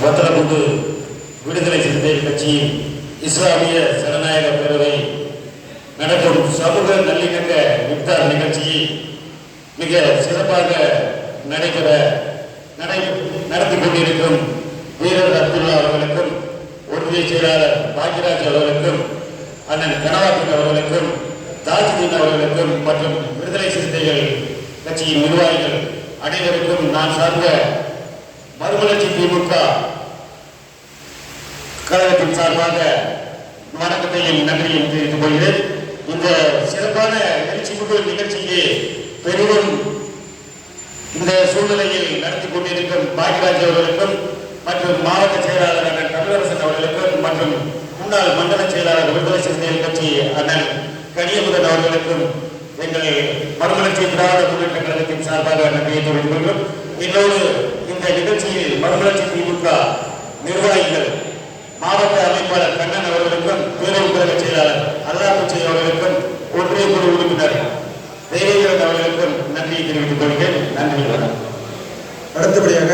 வத்தலகுண்டு விடுதலை சிறுத்தைகள் கட்சியின் இஸ்லாமிய ஜனநாயக பேரவை நடக்கும் சமூக நல்லிணக்க இஃப்தார் நிகழ்ச்சியை மிக சிறப்பாக நடத்தி கொண்டிருக்கும் வீரர் அப்துல்லா அவர்களுக்கும், ஒன்றிய செயலாளர் பாக்யராஜ் அவர்களுக்கும், அண்ணன் கனவாத்தின் அவர்களுக்கும், தாஜுதீன் அவர்களுக்கும் மற்றும் விடுதலை சிறுத்தைகள் கட்சியின் நிர்வாகிகள் அனைவருக்கும் நான் சார்ந்த மறுமலர்ச்சி திமுக கழகத்தின் சார்பாக வணக்கத்தையும் நன்றியும் தெரிவித்துக் கொள்கிறேன். இந்த சிறப்பான எழுச்சிமிகு நிகழ்ச்சியை பெரிதும் இந்த சூழ்நிலையில் நடத்தி கொண்டிருக்கும் பாக்யராஜ் அவர்களுக்கும் மற்றும் மாவட்ட செயலாளர் அண்ணன் தமிழரசன் அவர்களுக்கும் மற்றும் முன்னாள் மண்டல செயலாளர் விடுதலை சிறுத்தைகள் கட்சி அண்ணன் கனியமுதன் அவர்களுக்கும் எங்கள் மறுமலர்ச்சி திராவிட முன்னேற்ற கழகத்தின் சார்பாக நன்றியை தெரிவித்துக் கொள்கிறோம். என்னோடு இந்த நிகழ்ச்சியில் மறுமலர்ச்சி திமுக நிர்வாகிகள், மாவட்ட அமைப்பாளர் கண்ணன் அவர்களுக்கும், பேரவை கழக செயலாளர் அல்லாஹ் அவர்களுக்கும், ஒன்றிய குழு உறுப்பினர் தேவேந்திரன் அவர்களுக்கும் நன்றியை தெரிவித்துக் கொள்கிறேன். நன்றி. அடுத்தபடியாக